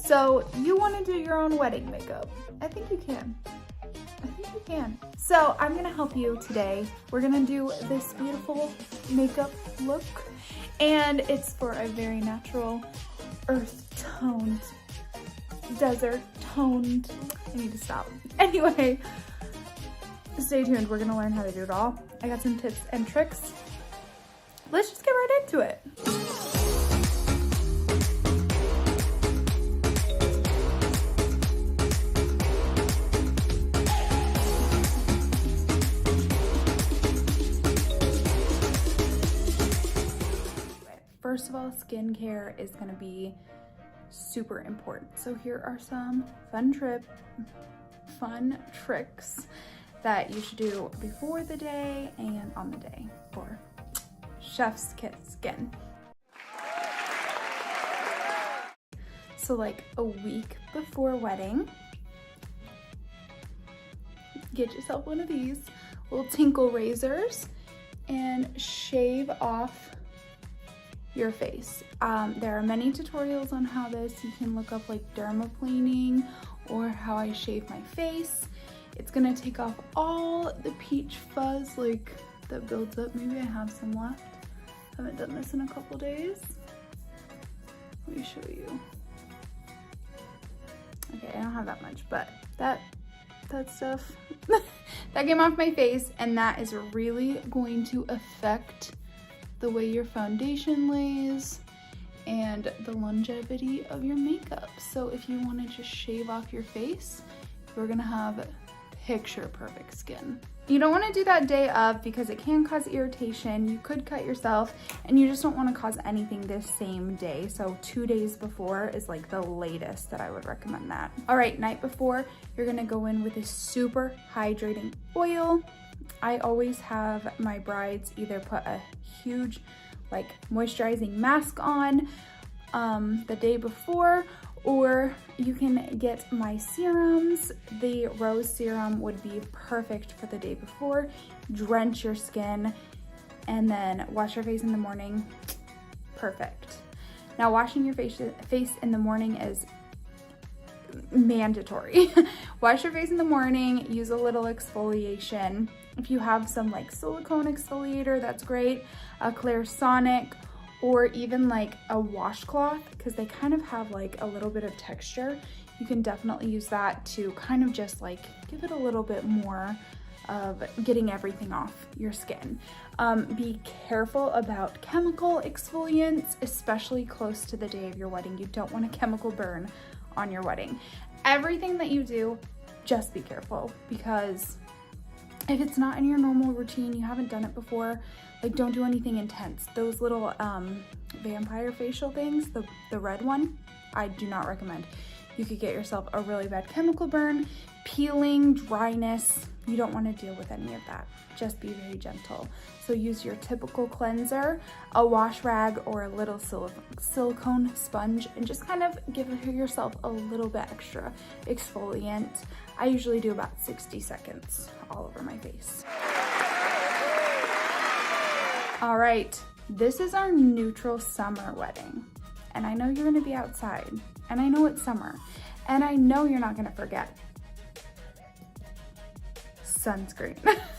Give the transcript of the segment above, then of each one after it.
So you want to do your own wedding makeup. I think you can. I think you can. So I'm gonna help you today. We're gonna do this beautiful makeup look, and it's for a very natural, earth-toned, desert-toned, I need to stop. Anyway, stay tuned. We're gonna learn how to do it all. I got some tips and tricks. Let's just get right into it. First of all, skincare is gonna be super important. So here are some fun tricks that you should do before the day and on the day for chef's kiss skin. So like a week before wedding, get yourself one of these little tinkle razors and shave off your face. There are many tutorials on how this. You can look up like dermaplaning or how I shave my face. It's gonna take off all the peach fuzz like that builds up. Maybe I have some left. Haven't done this in a couple days. Let me show you. Okay, I don't have that much, but that stuff that came off my face, and that is really going to affect the way your foundation lays and the longevity of your makeup. So if you want to just shave off your face, you're gonna have picture perfect skin. You don't want to do that day of because it can cause irritation. You could cut yourself, and you just don't want to cause anything this same day. So 2 days before is like the latest that I would recommend that. All right, night before, you're gonna go in with a super hydrating oil. I always have my brides either put a huge like moisturizing mask on the day before, or you can get my serums. The rose serum would be perfect for the day before. Drench your skin and then wash your face in the morning. Perfect. Now washing your face in the morning is mandatory. Wash your face in the morning, use a little exfoliation. If you have some like silicone exfoliator, that's great. A Clairsonic, or even like a washcloth, because they kind of have like a little bit of texture. You can definitely use that to kind of just like give it a little bit more of getting everything off your skin. Be careful about chemical exfoliants, especially close to the day of your wedding. You don't want a chemical burn on your wedding. Everything that you do, just be careful, because if it's not in your normal routine, you haven't done it before, like don't do anything intense. Those little vampire facial things, the red one, I do not recommend. You could get yourself a really bad chemical burn, peeling, dryness. You don't want to deal with any of that. Just be very gentle. So use your typical cleanser, a wash rag, or a little silicone sponge, and just kind of give yourself a little bit extra exfoliant. I usually do about 60 seconds all over my face. All right, this is our neutral summer wedding. And I know you're gonna be outside, and I know it's summer, and I know you're not gonna forget sunscreen.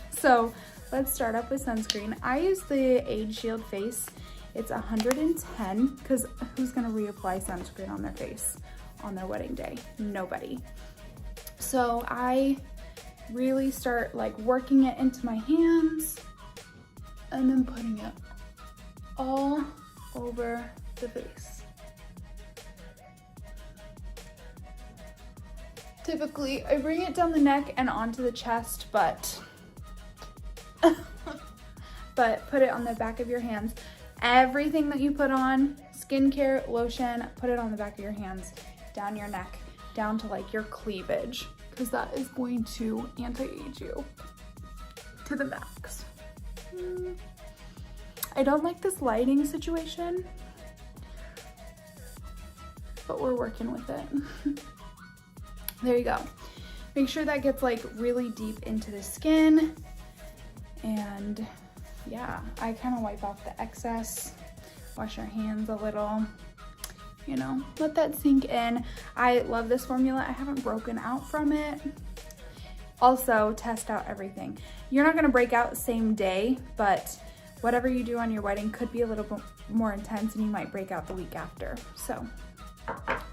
So let's start up with sunscreen. I use the Age Shield Face. It's 110, because who's gonna reapply sunscreen on their face on their wedding day? Nobody. So I really start like working it into my hands and then putting it all over the face. Typically, I bring it down the neck and onto the chest, but put it on the back of your hands. Everything that you put on, skincare, lotion, put it on the back of your hands, down your neck, down to like your cleavage, because that is going to anti-age you to the max. I don't like this lighting situation, but we're working with it. There you go. Make sure that gets like really deep into the skin. And yeah, I kind of wipe off the excess, wash your hands a little, you know, let that sink in. I love this formula. I haven't broken out from it. Also, test out everything. You're not gonna break out same day, but whatever you do on your wedding could be a little bit more intense and you might break out the week after. So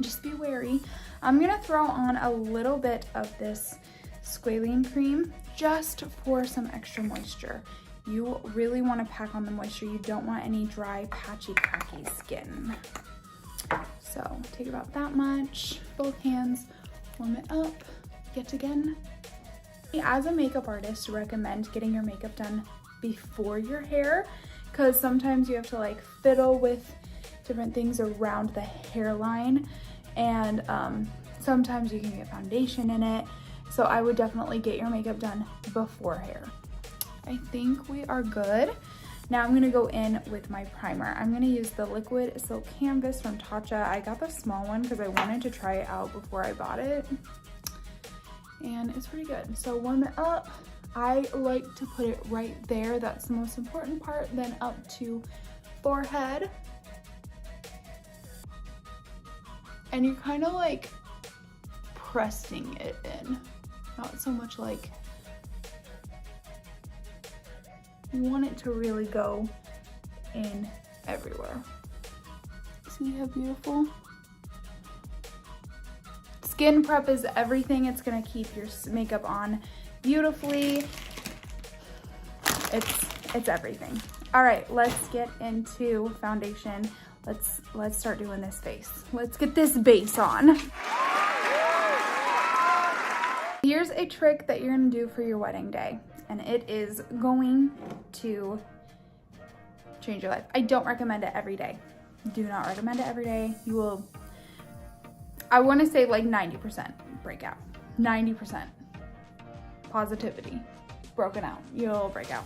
just be wary. I'm gonna throw on a little bit of this squalene cream just for some extra moisture. You really wanna pack on the moisture. You don't want any dry, patchy, cracky skin. So take about that much, both hands, warm it up yet again. As a makeup artist, recommend getting your makeup done before your hair, because sometimes you have to like fiddle with different things around the hairline, and sometimes you can get foundation in it. So I would definitely get your makeup done before hair. I think we are good. Now I'm gonna go in with my primer. I'm gonna use the Liquid Silk Canvas from Tatcha. I got the small one because I wanted to try it out before I bought it. And it's pretty good. So warm it up. I like to put it right there. That's the most important part. Then up to forehead. And you're kind of like pressing it in. Not so much like, you want it to really go in everywhere. See how beautiful? Skin prep is everything. It's gonna keep your makeup on beautifully. It's everything. All right, let's get into foundation. Let's start doing this face. Let's get this base on. Here's a trick that you're gonna do for your wedding day, and it is going to change your life. I don't recommend it every day. Do not recommend it every day. You will, I wanna say like 90% breakout, 90% positivity, broken out, you'll break out.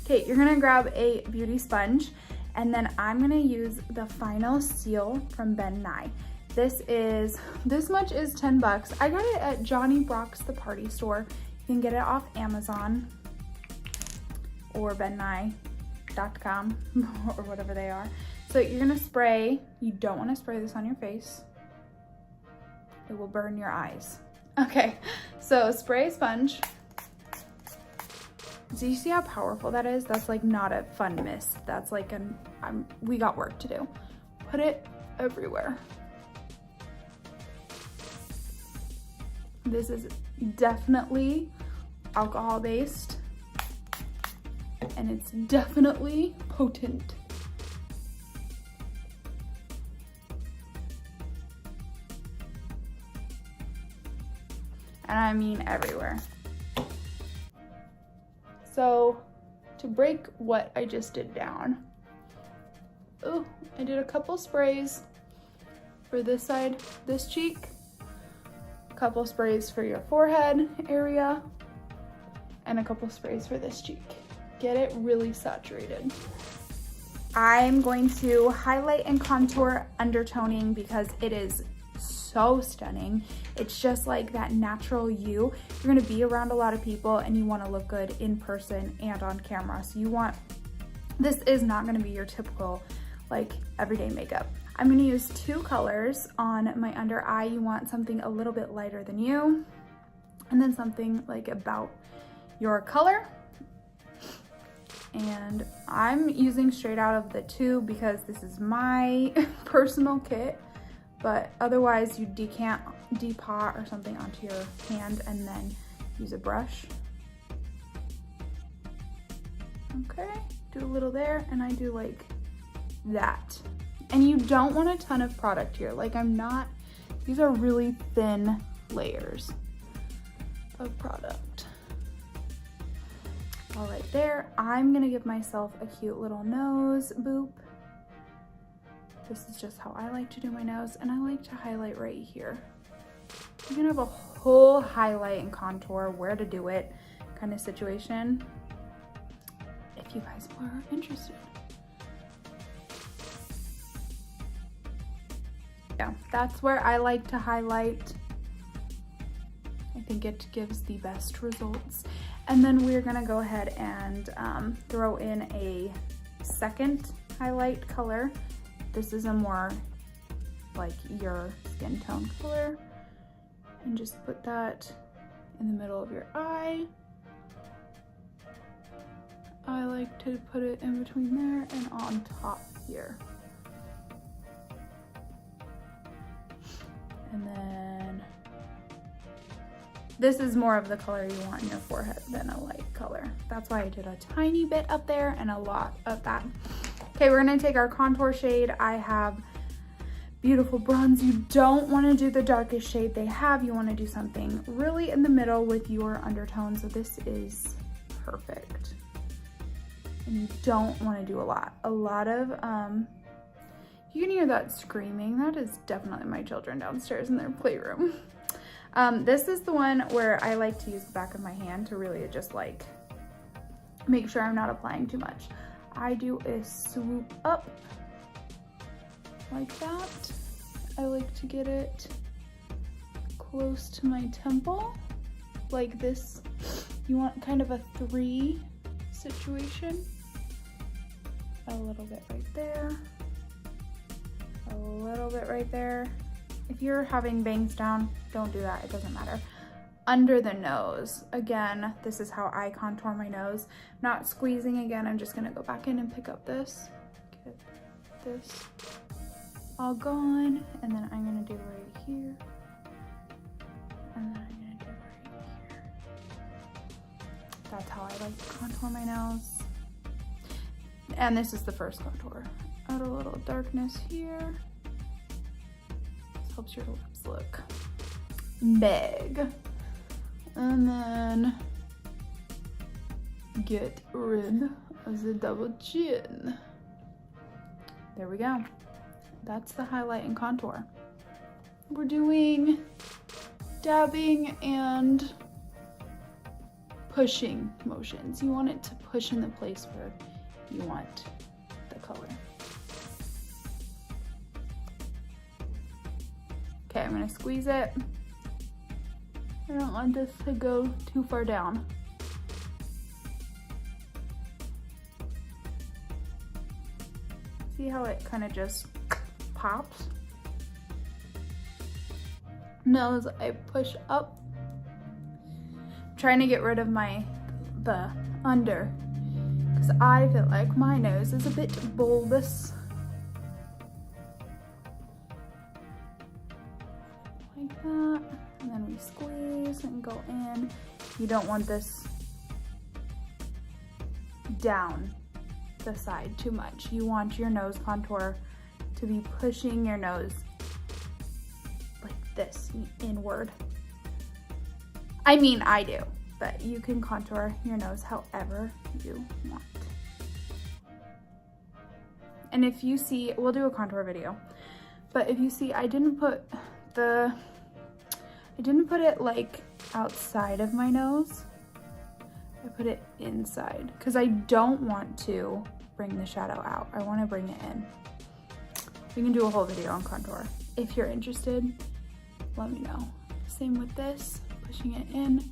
Okay, you're gonna grab a beauty sponge, and then I'm gonna use the Final Seal from Ben Nye. This much is 10 bucks. I got it at Johnny Brock's The Party Store. You can get it off Amazon or bennye.com or whatever they are. So you're gonna spray, you don't wanna spray this on your face. It will burn your eyes. Okay, so spray a sponge. Do you see how powerful that is? That's like not a fun mist. That's like we got work to do. Put it everywhere. This is definitely alcohol based, and it's definitely potent. And I mean everywhere. So to break what I just did down, oh, I did a couple sprays for this side, this cheek, a couple sprays for your forehead area, and a couple sprays for this cheek. Get it really saturated. I'm going to highlight and contour undertoning because it is so stunning. It's just like that natural you. You're gonna be around a lot of people and you wanna look good in person and on camera. So this is not gonna be your typical like everyday makeup. I'm gonna use 2 colors on my under eye. You want something a little bit lighter than you, and then something like about your color. And I'm using straight out of the tube because this is my personal kit. But otherwise you depot or something onto your hand and then use a brush. Okay, do a little there, and I do like that. And you don't want a ton of product here. Like these are really thin layers of product. All right there, I'm gonna give myself a cute little nose boop. This is just how I like to do my nose, and I like to highlight right here. You can have a whole highlight and contour, where to do it kind of situation, if you guys are interested. Yeah, that's where I like to highlight. I think it gives the best results. And then we're gonna go ahead and throw in a second highlight color. This is a more like your skin tone color, and just put that in the middle of your eye. I like to put it in between there and on top here. And then this is more of the color you want in your forehead than a light color. That's why I did a tiny bit up there and a lot of that. Okay, we're gonna take our contour shade. I have beautiful bronze. You don't wanna do the darkest shade they have. You wanna do something really in the middle with your undertone. So this is perfect. And you don't wanna do a lot. A lot of, you can hear that screaming. That is definitely my children downstairs in their playroom. This is the one where I like to use the back of my hand to really just like make sure I'm not applying too much. I do a swoop up like that. I like to get it close to my temple, like this. You want kind of a 3 situation. A little bit right there. A little bit right there. If you're having bangs down, don't do that, it doesn't matter. Under the nose, again, this is how I contour my nose. Not squeezing again, I'm just gonna go back in and pick up this. Get this all gone, and then I'm gonna do right here. And then I'm gonna do right here. That's how I like to contour my nose. And this is the first contour. Add a little darkness here. This helps your lips look big. And then get rid of the double chin. There we go. That's the highlight and contour. We're doing dabbing and pushing motions. You want it to push in the place where you want the color. Okay, I'm gonna squeeze it. I don't want this to go too far down. See how it kind of just pops? Nose, I push up. I'm trying to get rid of the under, because I feel like my nose is a bit bulbous. Like that. And then we squeeze and go in. You don't want this down the side too much. You want your nose contour to be pushing your nose like this, inward. I mean, I do, but you can contour your nose however you want. And if you see, we'll do a contour video, but if you see, I didn't put it like outside of my nose. I put it inside because I don't want to bring the shadow out. I want to bring it in. We can do a whole video on contour. If you're interested, let me know. Same with this, pushing it in.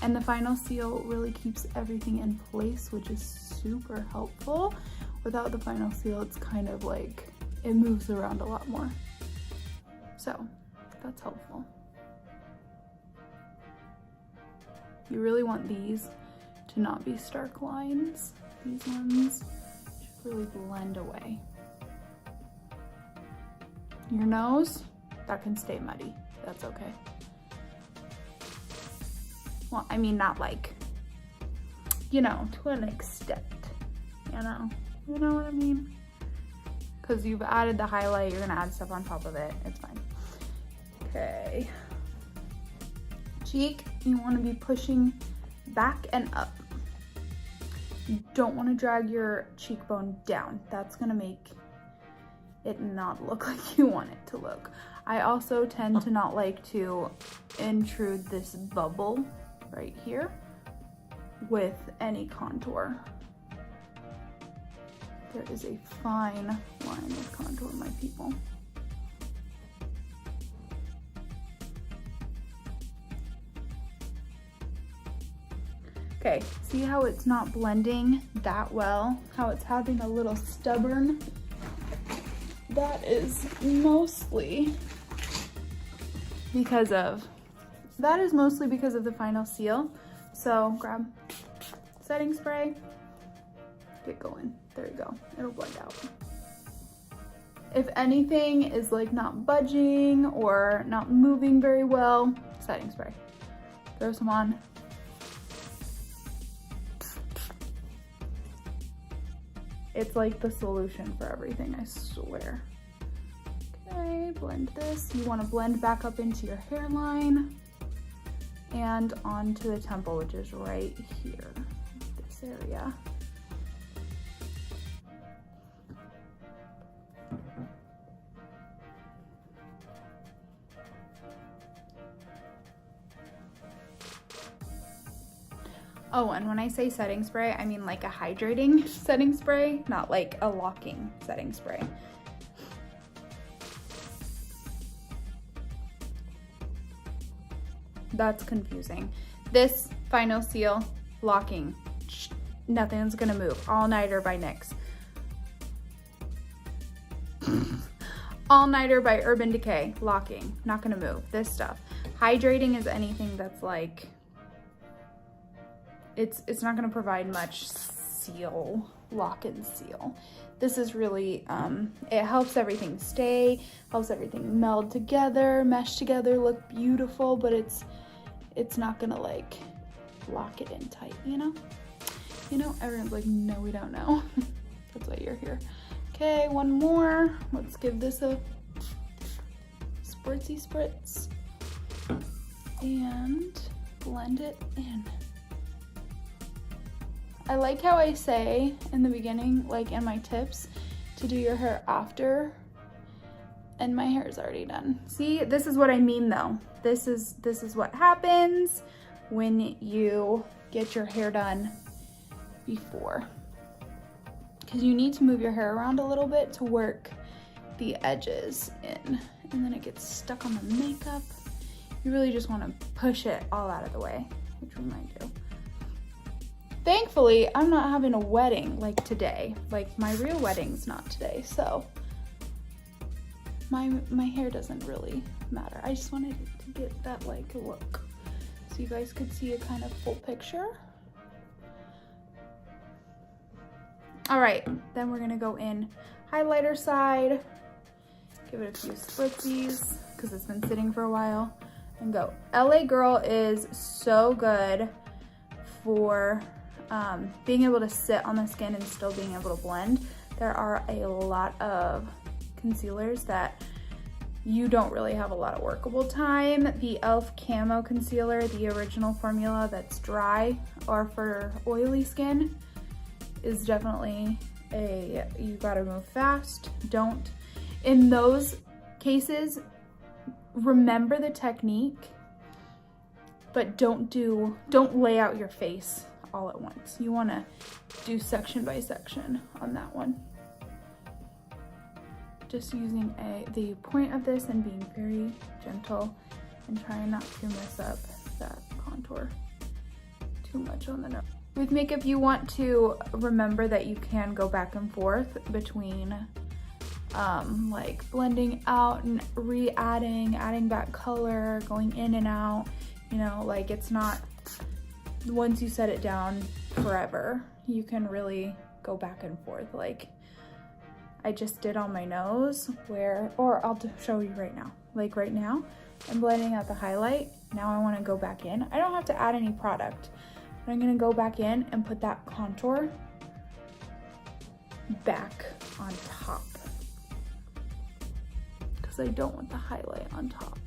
And the final seal really keeps everything in place, which is super helpful. Without the final seal, it's kind of like, it moves around a lot more. So that's helpful. You really want these to not be stark lines. These ones should really blend away. Your nose, that can stay muddy. That's okay. Well, I mean, not like, you know, to an extent, you know what I mean? Because you've added the highlight, you're gonna add stuff on top of it, it's fine. Okay. Cheek, you wanna be pushing back and up. You don't wanna drag your cheekbone down. That's gonna make it not look like you want it to look. I also tend to not like to intrude this bubble right here with any contour. There is a fine line with contour, my people. Okay, Okay, see how it's not blending that well? How it's having a little stubborn? That is mostly because of the final seal. So grab setting spray, get going. There you go, it'll blend out. If anything is like not budging or not moving very well, setting spray. Throw some on. It's like the solution for everything, I swear. Okay, blend this. You want to blend back up into your hairline and onto the temple, which is right here, this area. Oh, and when I say setting spray, I mean like a hydrating setting spray, not like a locking setting spray. That's confusing. This final seal, locking, nothing's gonna move. All Nighter by NYX. All Nighter by Urban Decay, locking, not gonna move. This stuff. Hydrating is anything that's like, it's not gonna provide much seal, lock and seal. This is really, it helps everything stay, helps everything meld together, mesh together, look beautiful, but it's not gonna like lock it in tight, you know? You know, everyone's like, no, we don't know. That's why you're here. Okay, one more. Let's give this a spritzy spritz and blend it in. I like how I say in the beginning, like in my tips, to do your hair after, and my hair is already done. See, this is what I mean though. This is what happens when you get your hair done before. Because you need to move your hair around a little bit to work the edges in, and then it gets stuck on the makeup. You really just want to push it all out of the way, which we might do. Thankfully, I'm not having a wedding like today. Like my real wedding's not today, so my hair doesn't really matter. I just wanted to get that like look so you guys could see a kind of full picture. All right, then we're gonna go in highlighter side, give it a few spritzies because it's been sitting for a while, and go. LA Girl is so good for being able to sit on the skin and still being able to blend. There are a lot of concealers that you don't really have a lot of workable time. The e.l.f. Camo Concealer, the original formula that's dry or for oily skin, is definitely you gotta move fast. Don't, in those cases, remember the technique, but don't lay out your face all at once. You wanna do section by section on that one. Just using the point of this and being very gentle and trying not to mess up that contour too much on the nose. With makeup, you want to remember that you can go back and forth between like blending out and re-adding, adding back color, going in and out, you know, like it's not, once you set it down forever, you can really go back and forth. Like I just did on my nose or I'll show you right now. Like right now, I'm blending out the highlight. Now I wanna go back in. I don't have to add any product. But I'm gonna go back in and put that contour back on top because I don't want the highlight on top.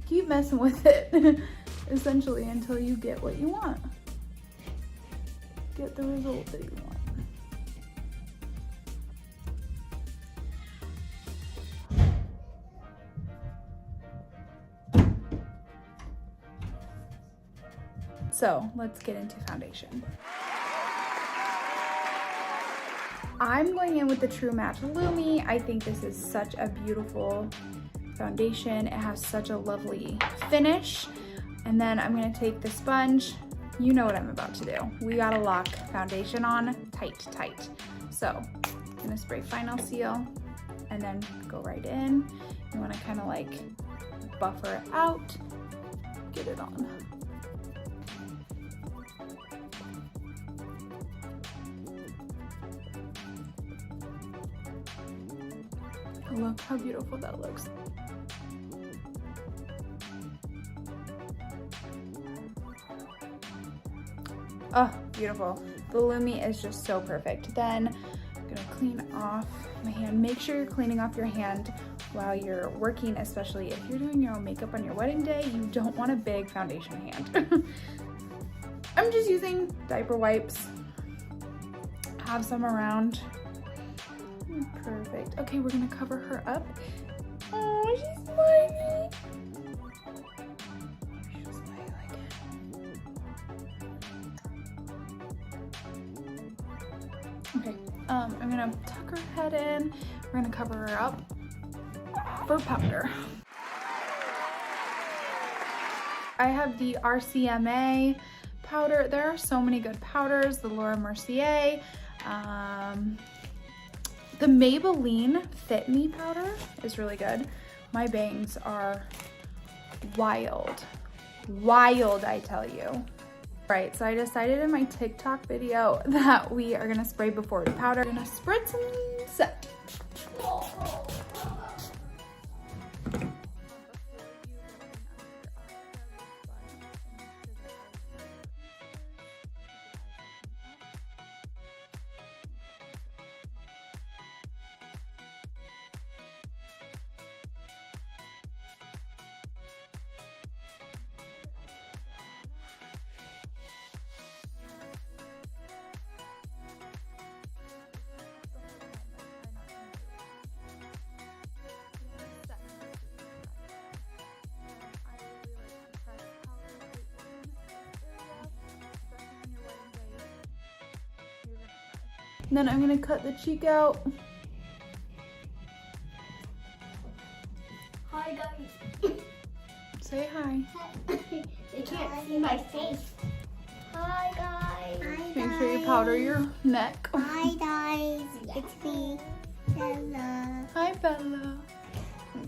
Keep messing with it essentially until you get what you want. Get the result that you want. So let's get into foundation. I'm going in with the True Match Lumi. I think this is such a beautiful foundation. It has such a lovely finish. And then I'm gonna take the sponge. You know what I'm about to do. We gotta lock foundation on tight, tight. So I'm gonna spray Final Seal and then go right in. You wanna kind of like buffer it out, get it on. Look how beautiful that looks. Oh, beautiful. The Lumi is just so perfect. Then I'm gonna clean off my hand. Make sure you're cleaning off your hand while you're working, especially if you're doing your own makeup on your wedding day. You don't want a big foundation hand. I'm just using diaper wipes. Have some around. Perfect. Okay, we're gonna cover her up. Oh, she's smiling. She'll smile again. Okay, I'm gonna tuck her head in. We're gonna cover her up for powder. I have the RCMA powder. There are so many good powders. The Laura Mercier. The Maybelline Fit Me powder is really good. My bangs are wild, wild, I tell you. Right, so I decided in my TikTok video that we are gonna spray before the powder. We're gonna spritz and set. Then I'm gonna cut the cheek out. Hi guys. Say hi. They can't see my face. Hi guys. Hi Make sure you powder your neck. Hi guys. It's me, Bella. Hi Bella.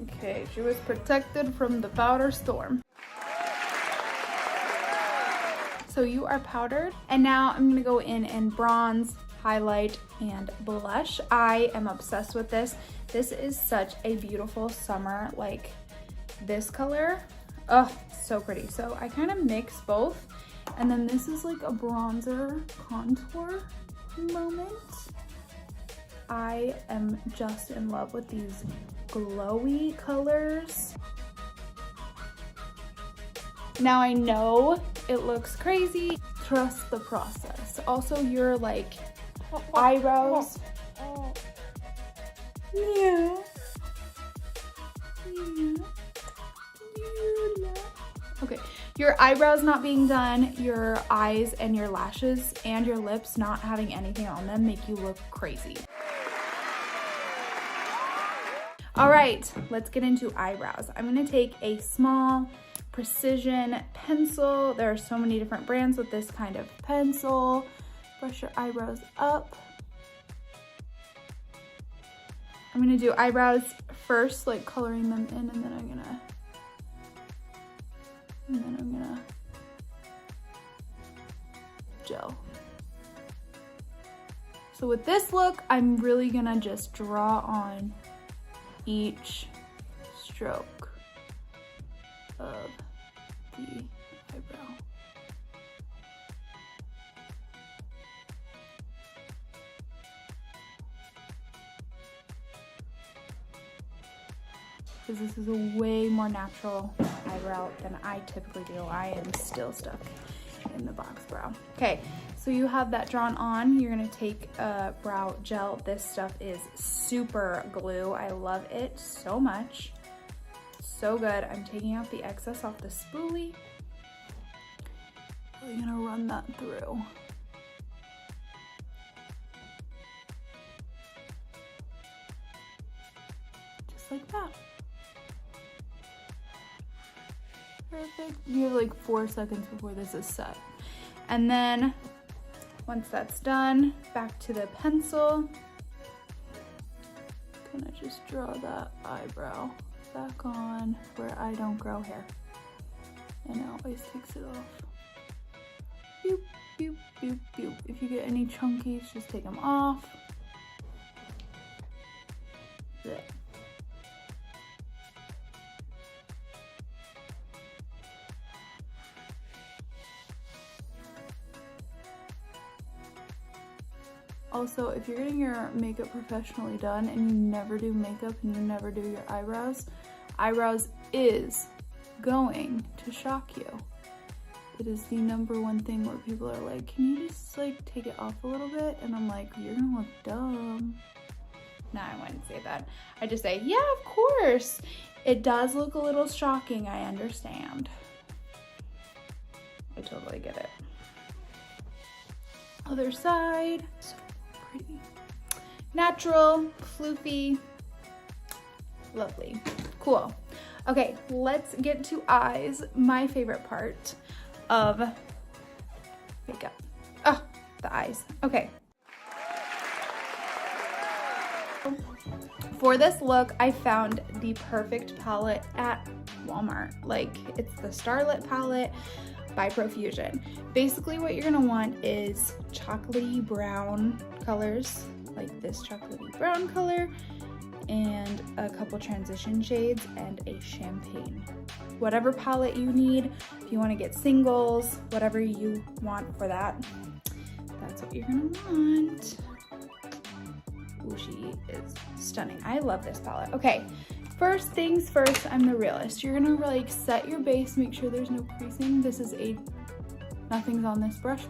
Okay, she was protected from the powder storm. So you are powdered, and now I'm gonna go in and bronze, highlight, and blush. I am obsessed with this. This is such a beautiful summer, like this color. Oh, so pretty. So I kind of mix both, and then this is like a bronzer contour moment. I am just in love with these glowy colors. Now I know it looks crazy. Trust the process. Also, your like eyebrows. Yeah. Okay, your eyebrows not being done, your eyes and your lashes and your lips not having anything on them make you look crazy. All right, let's get into eyebrows. I'm gonna take a small precision pencil. There are so many different brands with this kind of pencil. Brush your eyebrows up. I'm gonna do eyebrows first, like coloring them in, and then I'm gonna gel. So with this look, I'm really gonna just draw on each stroke of the eyebrow. Because this is a way more natural eyebrow than I typically do. I am still stuck in the box brow. Okay, so you have that drawn on. You're gonna take a brow gel. This stuff is super glue. I love it so much. So good. I'm taking out the excess off the spoolie. We're gonna run that through. Just like that. Perfect. You have like 4 seconds before this is set. And then once that's done, back to the pencil. Gonna just draw that eyebrow back on where I don't grow hair. And it always takes it off. Boop, boop, boop, boop. If you get any chunkies, just take them off. There. Also, if you're getting your makeup professionally done and you never do makeup and you never do your eyebrows is going to shock you. It is the #1 thing where people are like, can you just like take it off a little bit? And I'm like, you're gonna look dumb. No, I wouldn't say that. I just say, yeah, of course. It does look a little shocking, I understand. I totally get it. Other side. So pretty. Natural, floofy, lovely, cool. Okay, let's get to eyes, my favorite part of makeup. Oh, the eyes. Okay. For this look, I found the perfect palette at Walmart. Like, it's the Starlit palette by Profusion. Basically what you're gonna want is chocolatey brown colors, like this chocolatey brown color, and a couple transition shades and a champagne. Whatever palette you need, if you want to get singles, whatever you want for that, that's what you're gonna want. Ooh, she is stunning. I love this palette. Okay, first things first, I'm the realist. You're gonna like set your base, make sure there's no creasing. This is nothing's on this brush.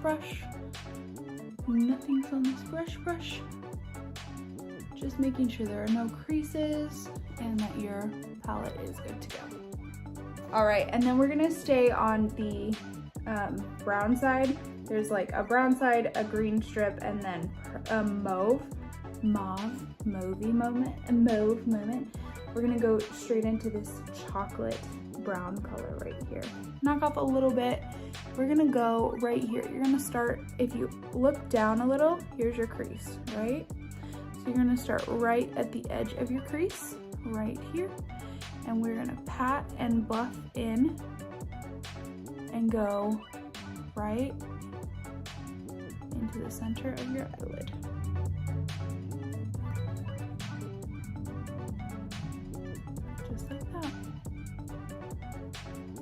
Nothing's on this brush. Just making sure there are no creases and that your palette is good to go. All right, and then we're gonna stay on the brown side. There's like a brown side, a green strip, and then a mauve moment. We're gonna go straight into this chocolate brown color right here. Knock off a little bit. We're gonna go right here. You're gonna start, if you look down a little, here's your crease, right? So you're gonna start right at the edge of your crease, right here. And we're gonna pat and buff in and go right into the center of your eyelid. Just like that.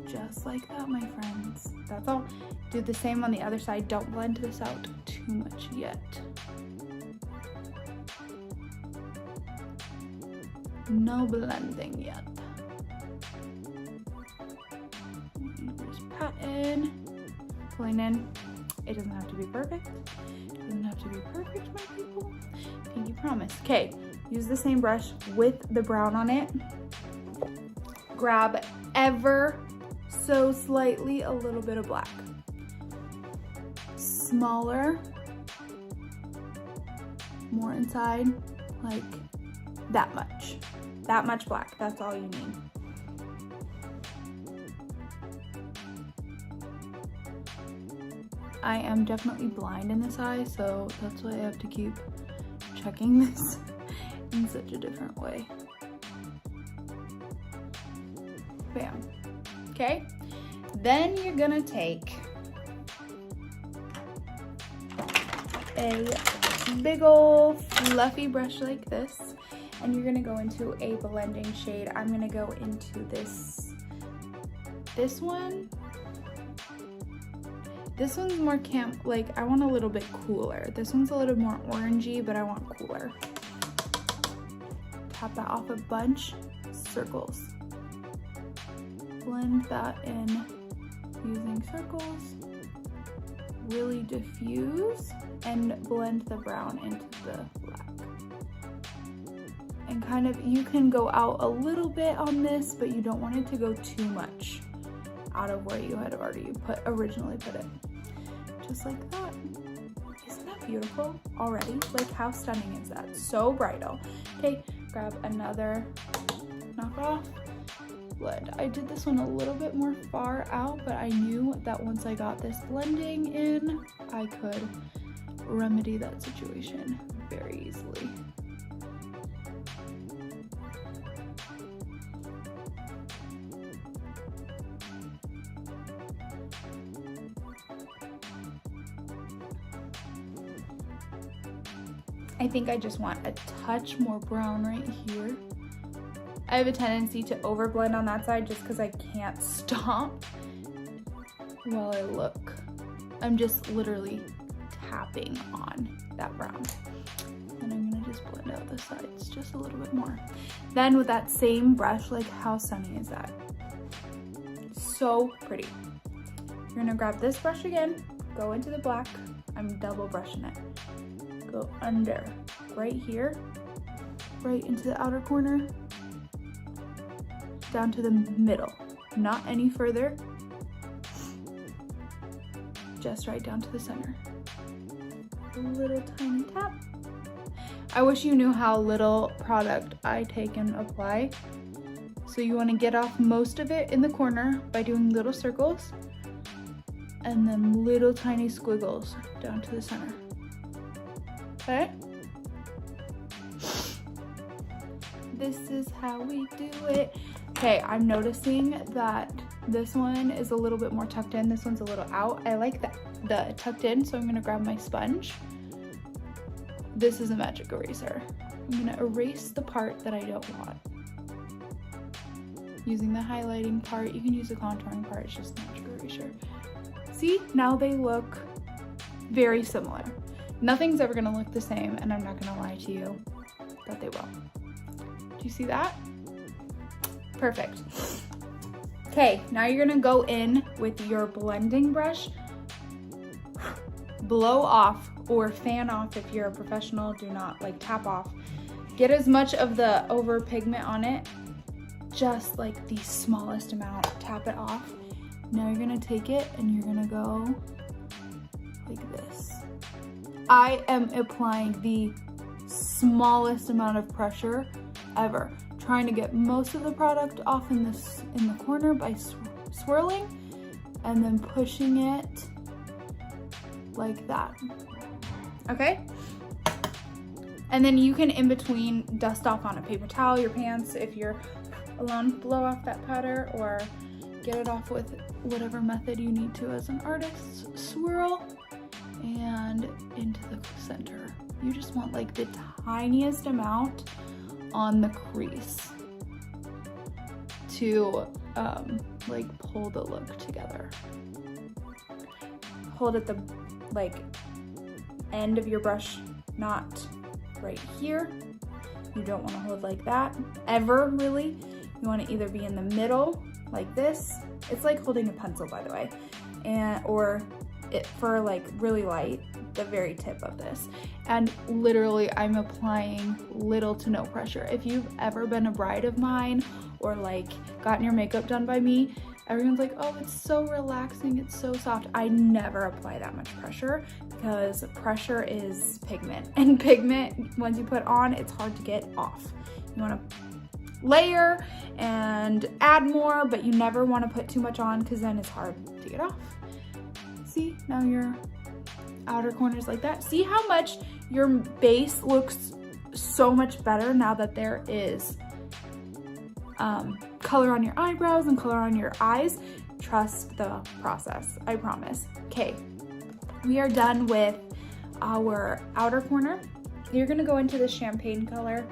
Just like that, my friends. That's all. Do the same on the other side. Don't blend this out too much yet. No blending yet. Just pat in, pulling in. It doesn't have to be perfect. It doesn't have to be perfect, my people. Pinky promise. Okay, use the same brush with the brown on it. Grab ever so slightly a little bit of black. Smaller, more inside, like that much. That much black, that's all you need. I am definitely blind in this eye, so that's why I have to keep checking this in such a different way. Bam. Okay, then you're gonna take a big old fluffy brush like this, and you're gonna go into a blending shade. I'm gonna go into this one. This one's more camp, like I want a little bit cooler. This one's a little more orangey, but I want cooler. Tap that off a bunch, circles. Blend that in using circles. Really diffuse and blend the brown into the black. And kind of, you can go out a little bit on this, but you don't want it to go too much out of where you had already originally put it. Just like that. Isn't that beautiful already? Like, how stunning is that? So bridal. Okay, grab another knockoff blend. I did this one a little bit more far out, but I knew that once I got this blending in, I could remedy that situation very easily. I think I just want a touch more brown right here. I have a tendency to overblend on that side just because I can't stop while I look. I'm just literally tapping on that brown. And I'm gonna just blend out the sides just a little bit more. Then with that same brush, like how stunning is that? So pretty. You're gonna grab this brush again, go into the black. I'm double brushing it. Go under, right here, right into the outer corner, down to the middle, not any further, just right down to the center. A little tiny tap. I wish you knew how little product I take and apply. So you want to get off most of it in the corner by doing little circles and then little tiny squiggles down to the center. Okay? This is how we do it. Okay, I'm noticing that this one is a little bit more tucked in. This one's a little out. I like the tucked in, so I'm gonna grab my sponge. This is a magic eraser. I'm gonna erase the part that I don't want. Using the highlighting part, you can use the contouring part, it's just magic eraser. See, now they look very similar. Nothing's ever gonna look the same, and I'm not gonna lie to you that they will. Do you see that? Perfect. Okay, now you're gonna go in with your blending brush, blow off or fan off if you're a professional, do not like tap off. Get as much of the over pigment on it, just like the smallest amount, tap it off. Now you're gonna take it and you're gonna go like this. I am applying the smallest amount of pressure ever, trying to get most of the product off in the corner by swirling and then pushing it like that. Okay? And then you can in between dust off on a paper towel, your pants, if you're alone, blow off that powder or get it off with whatever method you need to as an artist. Swirl and into the center. You just want like the tiniest amount on the crease to like pull the look together. Hold at the like end of your brush, not right here. You don't want to hold like that ever, really. You want to either be in the middle like this. It's like holding a pencil, by the way, or it for like really light, the very tip of this. And literally I'm applying little to no pressure. If you've ever been a bride of mine or like gotten your makeup done by me, everyone's like, oh, it's so relaxing, it's so soft. I never apply that much pressure because pressure is pigment, and pigment, once you put on, it's hard to get off. You want to layer and add more, but you never want to put too much on because then it's hard to get off. See, now your outer corners like that. See how much your base looks so much better now that there is color on your eyebrows and color on your eyes. Trust the process, I promise. Okay, we are done with our outer corner. You're gonna go into the champagne color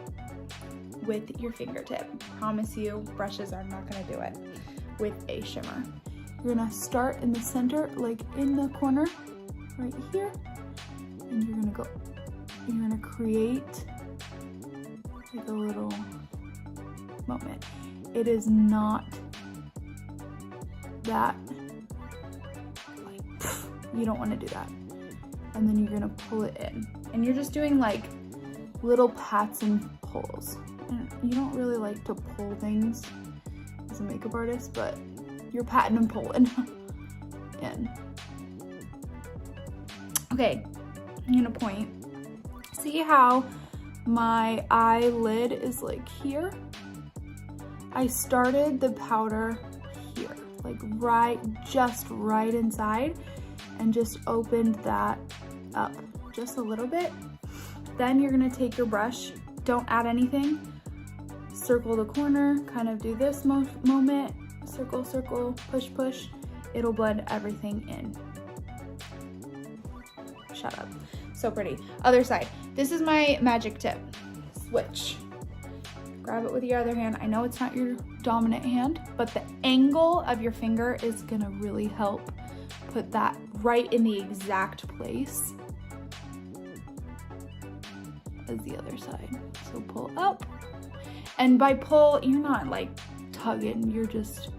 with your fingertip. Promise you, brushes are not gonna do it with a shimmer. You're gonna start in the center, like in the corner, right here, and you're gonna create like a little moment. It is not that, like, you don't wanna do that. And then you're gonna pull it in. And you're just doing like little pats and pulls. And you don't really like to pull things as a makeup artist, but you're patting and pulling in. Okay, I'm gonna point. See how my eyelid is like here? I started the powder here, like just right inside, and just opened that up just a little bit. Then you're gonna take your brush, don't add anything, circle the corner, kind of do this moment, circle, circle, push, push. It'll blend everything in. Shut up. So pretty. Other side. This is my magic tip. Switch. Grab it with your other hand. I know it's not your dominant hand, but the angle of your finger is gonna really help put that right in the exact place as the other side. So pull up. And by pull, you're not like tugging, you're just,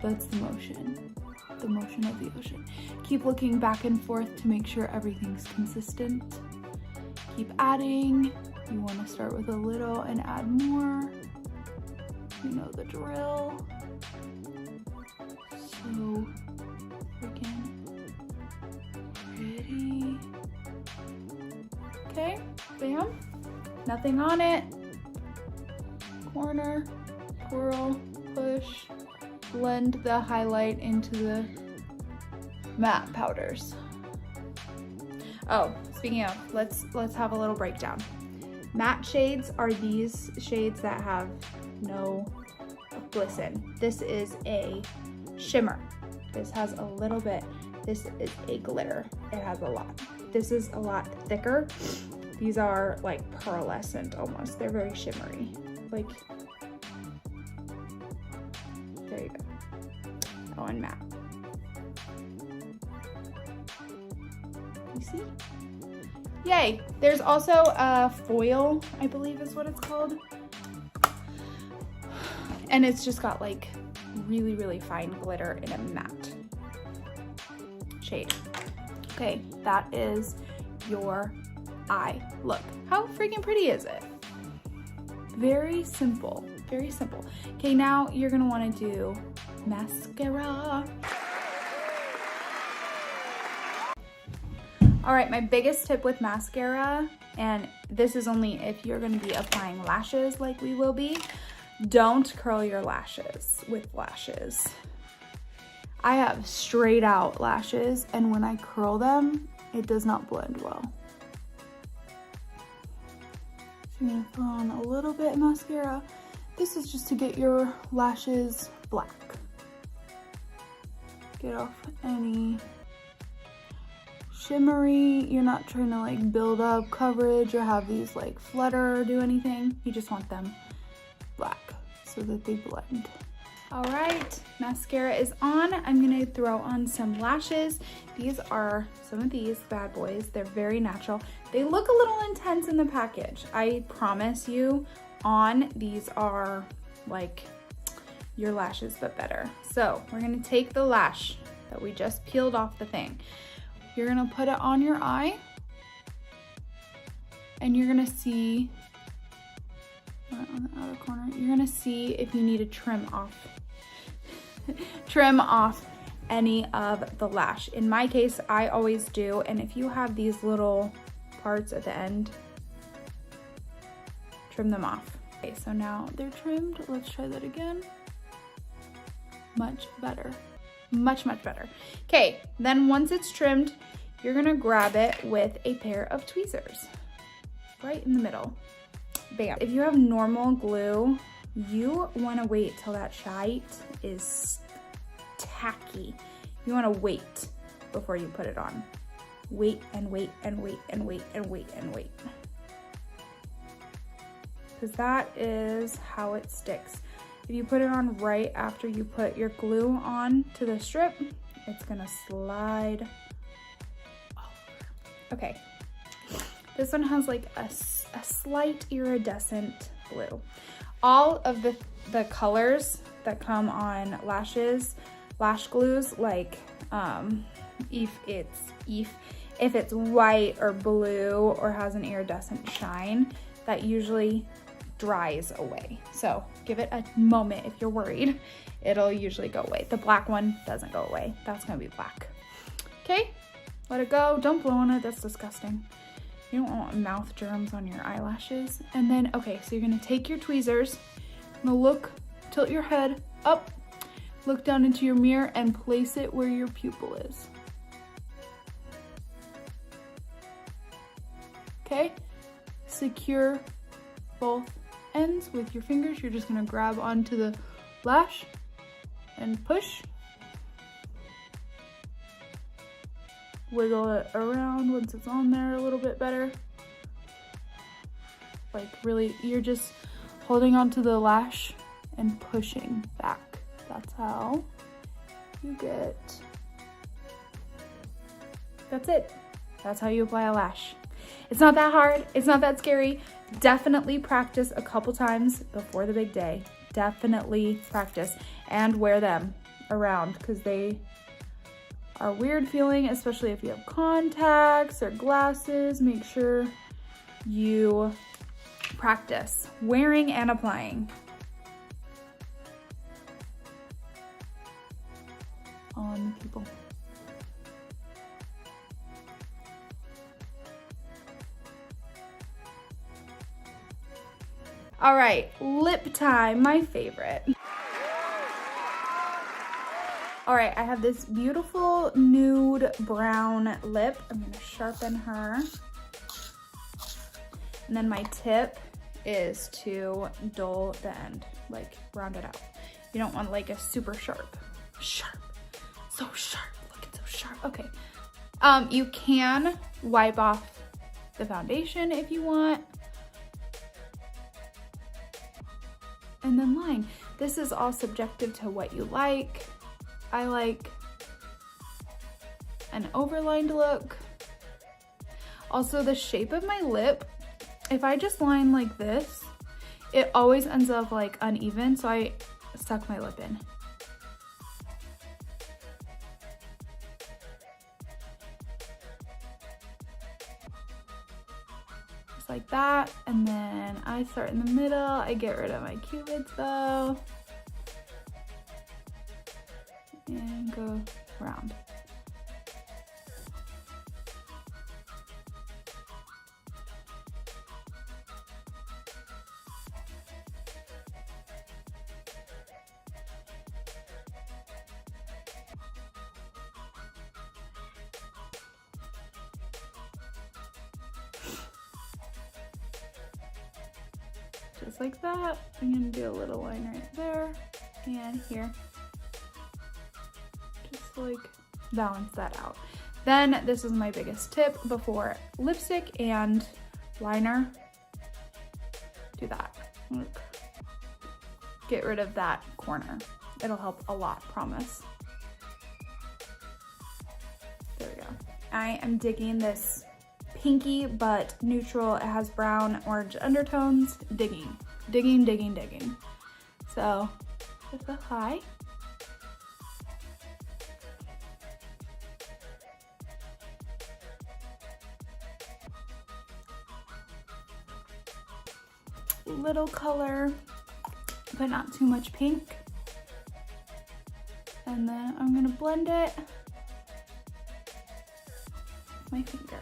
that's the motion of the ocean. Keep looking back and forth to make sure everything's consistent. Keep adding. You want to start with a little and add more. You know the drill. So freaking pretty. Okay, bam. Nothing on it. Corner, twirl, push. Blend the highlight into the matte powders. Oh, speaking of, let's have a little breakdown. Matte shades are these shades that have no glisten. This is a shimmer. This has a little bit. This is a glitter. It has a lot. This is a lot thicker. These are like pearlescent almost. They're very shimmery. Like, there you go. Oh, and matte. You see? Yay. There's also a foil, I believe is what it's called. And it's just got like really, really fine glitter in a matte shade. Okay, that is your eye look. How freaking pretty is it? Very simple, very simple. Okay, now you're gonna wanna do mascara. All right, my biggest tip with mascara, and this is only if you're gonna be applying lashes like we will be, don't curl your lashes with lashes. I have straight out lashes, and when I curl them, it does not blend well. So I'm gonna throw on a little bit of mascara. This is just to get your lashes black. Get off any shimmery. You're not trying to like build up coverage or have these like flutter or do anything. You just want them black so that they blend. All right, mascara is on. I'm gonna throw on some lashes. These are some of these bad boys. They're very natural. They look a little intense in the package. I promise you, on these are like your lashes, but better. So we're gonna take the lash that we just peeled off the thing. You're gonna put it on your eye, and you're gonna see on the outer corner, you're gonna see if you need to trim off any of the lash. In my case, I always do, and if you have these little parts at the end, trim them off. Okay, so now they're trimmed. Let's try that again. Much better. Much, much better. Okay, then once it's trimmed, you're gonna grab it with a pair of tweezers right in the middle. Bam. If you have normal glue, you wanna wait till that shite is tacky. You wanna wait before you put it on. Wait and wait and wait and wait and wait and wait. Because that is how it sticks. If you put it on right after you put your glue on to the strip, it's gonna slide all over. Okay, this one has like a slight iridescent blue. All of the colors that come on lashes, lash glues, like if it's white or blue or has an iridescent shine, that usually dries away. So give it a moment if you're worried. It'll usually go away. The black one doesn't go away. That's gonna be black. Okay, let it go. Don't blow on it, that's disgusting. You don't want mouth germs on your eyelashes. And then, okay, so you're gonna take your tweezers, Now look, tilt your head up, look down into your mirror and place it where your pupil is. Okay, secure both ends with your fingers. You're just gonna grab onto the lash and push. Wiggle it around once it's on there a little bit better. Like really, you're just holding onto the lash and pushing back. That's how you get, that's it. That's how you apply a lash. It's not that hard, it's not that scary. Definitely practice a couple times before the big day. Definitely practice and wear them around because they are weird feeling, especially if you have contacts or glasses. Make sure you practice wearing and applying on people. All right, lip time, my favorite. All right, I have this beautiful nude brown lip. I'm gonna sharpen her. And then my tip is to dull the end, like round it out. You don't want like a super sharp, so sharp, look, it's so sharp. Okay, you can wipe off the foundation if you want. And then line. This is all subjective to what you like. I like an overlined look. Also, the shape of my lip, if I just line like this, it always ends up like uneven, so I suck my lip in. Just like that, and then I start in the middle. I get rid of my Cupid's bow and go round. Just like that. I'm gonna do a little line right there and here. Just like balance that out. Then this is my biggest tip before lipstick and liner. Do that. Look. Get rid of that corner. It'll help a lot, promise. There we go. I am digging this pinky but neutral. It has brown, orange undertones. Digging, digging, digging, digging. So just a high. Little color, but not too much pink. And then I'm gonna blend it with my finger,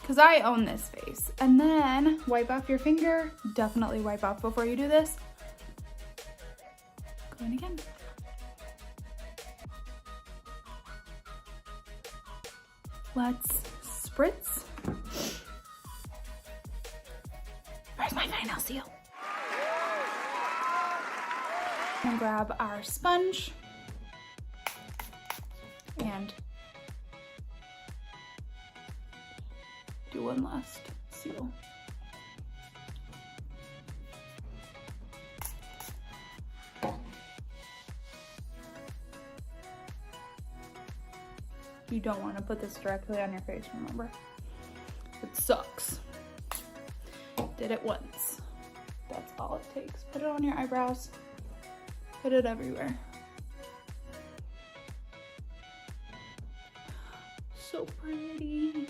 because I own this face. And then wipe off your finger. Definitely wipe off before you do this. Go in again. Let's spritz. Where's my final seal? And grab our sponge and do one last seal. You don't want to put this directly on your face, remember? It sucks. Did it once. That's all it takes. Put it on your eyebrows. Put it everywhere. So pretty.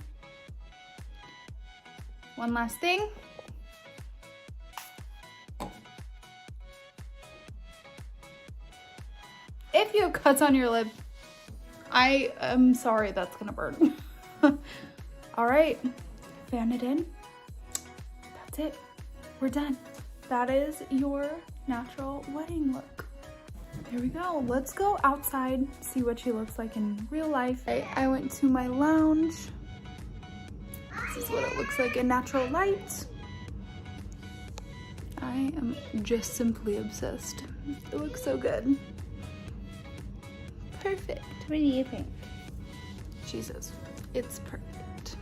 One last thing. If you have cuts on your lip, I am sorry, that's gonna burn. All right, fan it in. That's it, we're done. that is your natural wedding look. Here we go. Let's go outside, see what she looks like in real life. I went to my lounge. This is what it looks like in natural light. I am just simply obsessed. It looks so good. Perfect. What do you think? Jesus, it's perfect.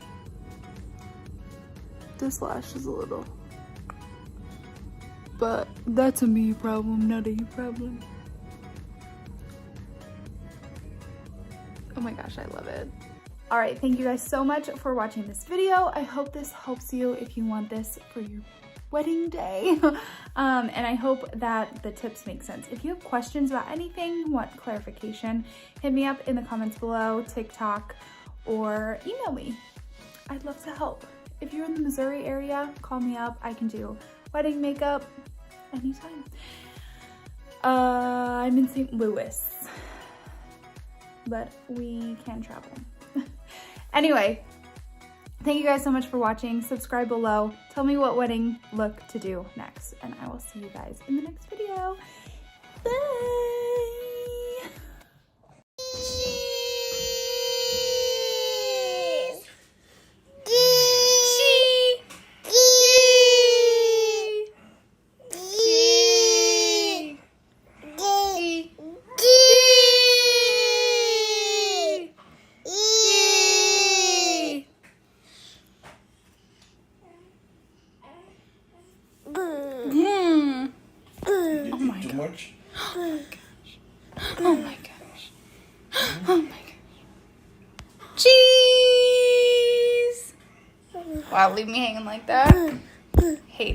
This lash is a little, but that's a me problem, not a you problem. Oh my gosh, I love it. All right, thank you guys so much for watching this video. I hope this helps you if you want this for your wedding day. And I hope that the tips make sense. If you have questions about anything, want clarification, hit me up in the comments below, TikTok, or email me. I'd love to help. If you're in the Missouri area, call me up. I can do wedding makeup anytime. I'm in St. Louis, but we can travel. Anyway, thank you guys so much for watching. Subscribe below. Tell me what wedding look to do next, and I will see you guys in the next video. Bye! Oh my gosh. Oh my gosh. Cheese! Wow, leave me hanging like that. Hater.